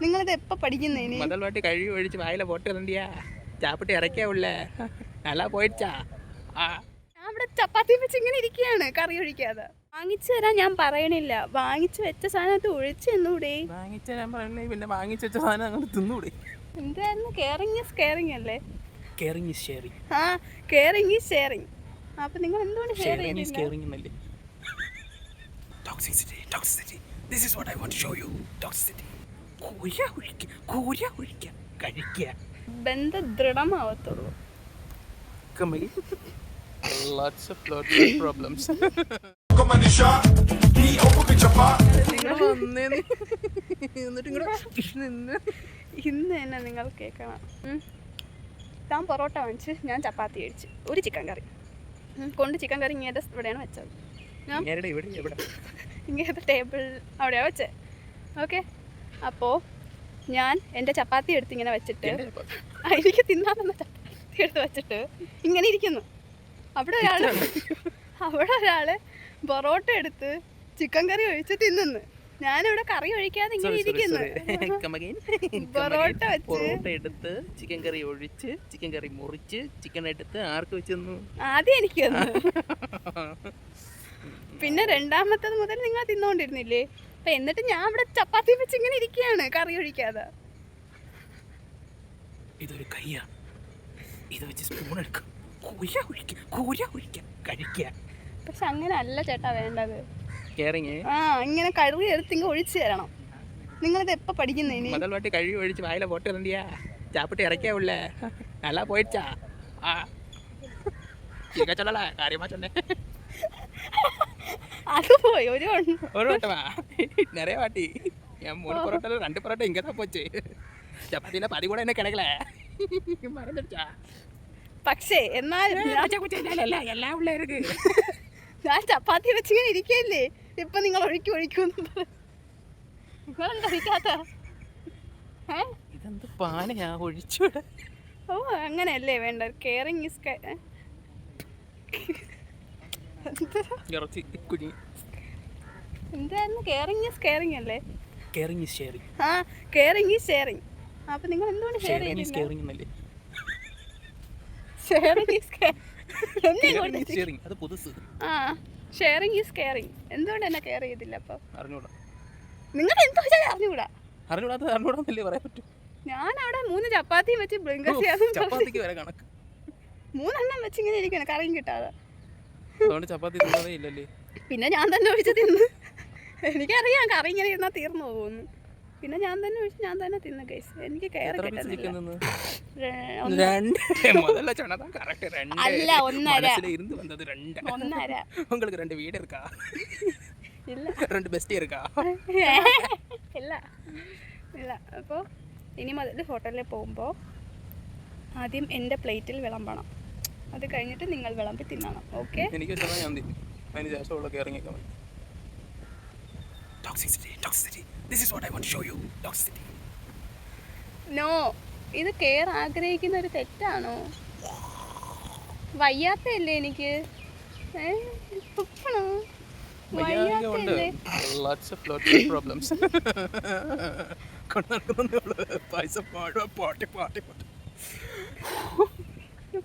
നിങ്ങളിത് എപ്പോൾ പഠിക്കുന്നതിന്? முதல் வாட்டி கழுவி ஒழிச்சு வாயில போட்டு வந்தியா சாப்பிட்டு இறக்கியா உள்ள நல்லா போயிடுச்சா? ഞാൻ ഇവിടെ ചപ്പാത്തി വെച്ച് ഇങ്ങനെ ഇരിക്കുകയാണ്, കറി ഒഴിക്കാതെ. വാങ്ങിച്ചു തരാൻ ഞാൻ പറയണില്ല, വാങ്ങിച്ചു വെച്ച സാധനത്ത് ഒഴിച്ച് എന്നൂടെ. വാങ്ങിച്ച ഞാൻ പറയണേ, പിന്നെ വാങ്ങിച്ചു വെച്ച സാധനം അങ്ങനെ തിന്നൂടെ? എന്തായിരുന്നു? കെയറിങ് ഈസ് കെയറിങ് അല്ലേ? Caring is sharing. ആ, കെയറിങ് ഈസ് ഷെയറിങ്. അപ്പൊ നിങ്ങൾ എന്തുകൊണ്ട് ഷെയർ ചെയ്യുന്നില്ല? കെയറിങ് എന്നല്ലേ? Toxicity, toxicity. This is what I want to show you. Toxicity. ഒഴിക്കുക കഴിക്കുക. ബന്ധം ദൃഢമാവത്തുള്ളൂ. Lots of problems. ഇന്ന് തന്നെ നിങ്ങൾ കേൾക്കണം. താൻ പൊറോട്ട വാങ്ങിച്ച്, ഞാൻ ചപ്പാത്തി കഴിച്ച്, ഒരു ചിക്കൻ കറി കൊണ്ട്. ചിക്കൻ കറി ഇങ്ങേത്തെ ഇവിടെയാണ് വെച്ചത്. ഞാൻ ഇങ്ങനത്തെ ടേബിൾ അവിടെയാണ് വെച്ചത്. ഓക്കെ, അപ്പോൾ ഞാൻ എൻ്റെ ചപ്പാത്തി എടുത്ത് ഇങ്ങനെ വെച്ചിട്ട്, എനിക്ക് തിന്നാമെന്ന ചപ്പാത്തി എടുത്ത് വെച്ചിട്ട് ഇങ്ങനെ ഇരിക്കുന്നു. അവിടെ ഒരാൾ പൊറോട്ട എടുത്ത് ചിക്കൻ കറി ഒഴിച്ച് തിന്നുന്നു. ഞാനിവിടെ കറി ഒഴിക്കാതെ ഇങ്ങനെ ഇരിക്കുന്നു. പൊറോട്ട എടുത്ത് ചിക്കൻ കറി ഒഴിച്ച്, ചിക്കൻ കറി മുറിച്ച്, ചിക്കൻ എടുത്ത് ആർക്ക് വെച്ച് തന്നു? ആദ്യം എനിക്ക് തന്നു. പിന്നെ രണ്ടാമത്തത് മുതൽ നിങ്ങൾ തിന്നുകൊണ്ടിരുന്നില്ലേ? അപ്പൊ എന്നിട്ട് ഞാൻ ഇവിടെ ചപ്പാത്തി വെച്ച് ഇങ്ങനെ ഇരിക്കുകയാണ്, കറി ഒഴിക്കാതെ. ഇതൊരു കയ്യാ, ഇത് വെച്ച് സ്പൂൺ എടുക്കും, കഴിക്കുക. പക്ഷെ അങ്ങനെ അല്ല ചേട്ടാ വേണ്ടത്. ആ, ഇങ്ങനെ കഴുകി എടുത്ത് ഇങ്ങനെ ഒഴിച്ചു തരണം. നിങ്ങളിത് എപ്പോ പഠിക്കുന്നതിന്? முதல் வாட்டி கழுவி ஒழிச்சு வாயில போட்டு வந்தியா சாப்பிட்டு இறக்கியா உள்ள நல்லா போயிடுச்சா? இங்க சொல்லல, காரியமா சொன்னேன். அது போய் ஒரு வட்டமா நிறைய வாட்டி. என் 3 பரோட்டால 2 பரோட்டா இங்கே தான் போச்சு. ചപ്പാത്തിൻ്റെ പതി കൂടെ എന്നെ കിടക്കല മറന്നിട്ടാ. പക്ഷേ എന്നാലും എല്ലാം ഉള്ളവർക്ക് ഞാൻ ചപ്പാത്തി വെച്ചിങ്ങനെ ഇരിക്കല്ലേ. ഇപ്പൊ നിങ്ങൾ ഒഴിക്കും നിങ്ങളെന്താ കഴിക്കാത്ത? ഇതെന്ത് പാനയാ ഒഴിച്ചൂടെ? ഓ, അങ്ങനെയല്ലേ വേണ്ട. കെയറിങ് ഈസ് എന്തായിരുന്നു? കെയറിങ് ഈസ് കെയറിങ് അല്ലേ? Caring is sharing. ആ, കെയറിങ് ഈസ് ഷെയറിങ്. അപ്പൊ നിങ്ങൾ എന്തുകൊണ്ട് ഷെയർ ചെയ്യുന്നില്ല? ഷെയറിങ് എന്നല്ലേ? ഷെയറിങ് ഈസ് ഷെയറിങ് അത് പുതുസ്. ആ, ഷെയറിങ് ഈസ് കെയറിങ്. എന്തുകൊണ്ട് എന്നെ കെയർ ചെയ്തില്ല? അപ്പൊ അറിഞ്ഞൂടാ. നിങ്ങൾ എന്തോ അറിഞ്ഞൂടാ? അറിഞ്ഞൂടാന്നല്ലേ പറയാൻ പറ്റും. ഞാൻ അവിടെ 3 ചപ്പാത്തി വെച്ച് ചപ്പാത്തിക്ക് വരെ കണക്ക് 3 എണ്ണം വെച്ച് ഇങ്ങനെ ഇരിക്കണം, കറിയും കിട്ടാതെ. അതുകൊണ്ട് ചപ്പാത്തി തിന്നതേ ഇല്ലല്ലേ? പിന്നെ ഞാൻ തന്നെ ഒഴിച്ച് തിന്ന്. എനിക്കറിയാം കറി ഇങ്ങനെ ഇരുന്നാൽ തീർന്നു പോകുന്നു. പിന്നെ ഞാൻ തന്നെ ഒഴിച്ച് ഞാൻ തന്നെ തിന്ന് ഗൈസ്. എനിക്ക് കയറി കിട്ടുന്നില്ല. അല്ല, 1.5. உங்களுக்கு 2 வீடு இருக்கா? ഇല്ല. 2 பெஸ்டி இருக்கா? ഇല്ല. അപ്പോൾ ഇനി മുതൽ ഹോട്ടലിൽ പോകുമ്പോൾ ആദ്യം എൻ്റെ പ്ലേറ്റിൽ വിളമ്പണം. അത് കഴിഞ്ഞിട്ട് നിങ്ങൾ വിളമ്പി തിന്നണം. ഓക്കെ? എനിക്ക് ഞാൻ അതിന് ശേഷമുള്ള caring. Toxicity, toxicity. This is what I want to show you. Toxicity. No, ഇത് കെയർ ആഗ്രഹിക്കുന്ന ഒരു തെറ്റാണോ? വയ്യാത്തല്ലേ എനിക്ക്? വയ്യാത്തല്ലേ? Lots of problems.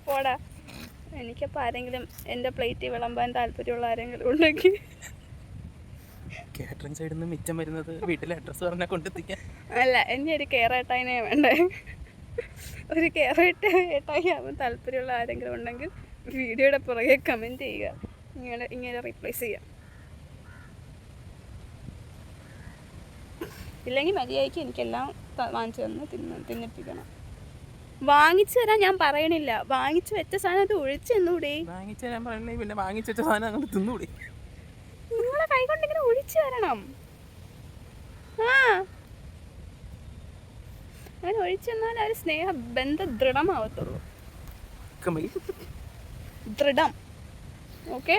പോടാ. എനിക്കപ്പോൾ ആരെങ്കിലും എൻ്റെ പ്ലേറ്റിൽ വിളമ്പാൻ താല്പര്യമുള്ള ആരെങ്കിലും ഉണ്ടെങ്കിൽ കാറ്ററിംഗ് സൈഡിൽ നിന്ന് മിച്ചം വരുന്നത് വീട്ടിലെ അഡ്രസ്സ് പറഞ്ഞാൽ കൊണ്ടെത്തിക്കാൻ. അല്ല, എന്നെ ഒരു കെയർ ഏട്ടായിനെ വേണ്ടേ. ഒരു കെയർ ഏട്ടായി ആവാൻ താല്പര്യമുള്ള ആരെങ്കിലും ഉണ്ടെങ്കിൽ വീഡിയോയുടെ പുറകെ കമൻറ്റ് ചെയ്യുക. ഇങ്ങനെ റീപ്ലേസ് ചെയ്യുക. ഇല്ലെങ്കിൽ മര്യാദയ്ക്ക് എനിക്കെല്ലാം വാങ്ങിച്ചു തന്ന് തിന്നിപ്പിക്കണം. വാങ്ങിച്ചു തരാൻ ഞാൻ പറയണില്ല, വാങ്ങിച്ചു വെച്ച സാധനത്ത് ഒഴിച്ച് എന്നൂടെ? വാങ്ങിച്ചു തരാൻ പറയണേ, പിന്നെ വാങ്ങിച്ചു വെച്ച സാധനം അങ്ങനെ തിന്നൂടെ? നിങ്ങളെ കൈ കൊണ്ട് ഇങ്ങനെ ഒഴിച്ചു തരണം. ആ, അങ്ങനെ ഒഴിച്ചു തന്നാൽ ആ ഒരു സ്നേഹബന്ധം ദൃഢമാവത്തുള്ളൂ. ദൃഢം. ഓക്കെ,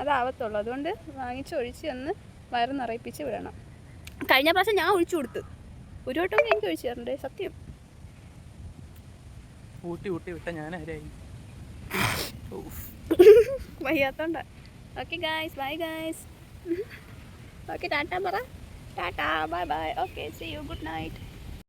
അതാവത്തുള്ളൂ. അതുകൊണ്ട് വാങ്ങിച്ച് ഒഴിച്ച് തന്ന് വയറ് നിറയിപ്പിച്ച് വിടണം. കഴിഞ്ഞ പ്രാവശ്യം ഞാൻ ഒഴിച്ചു കൊടുത്ത്, ഒരു വട്ടം എനിക്ക് ഒഴിച്ചു തരണ്ടേ? സത്യം. ഊട്ടി വിട്ട ഞാനാരായി? വയ്യാത്തോണ്ട. Okay guys, bye guys. Okay, tata പറ. Tata bye bye okay see you good night.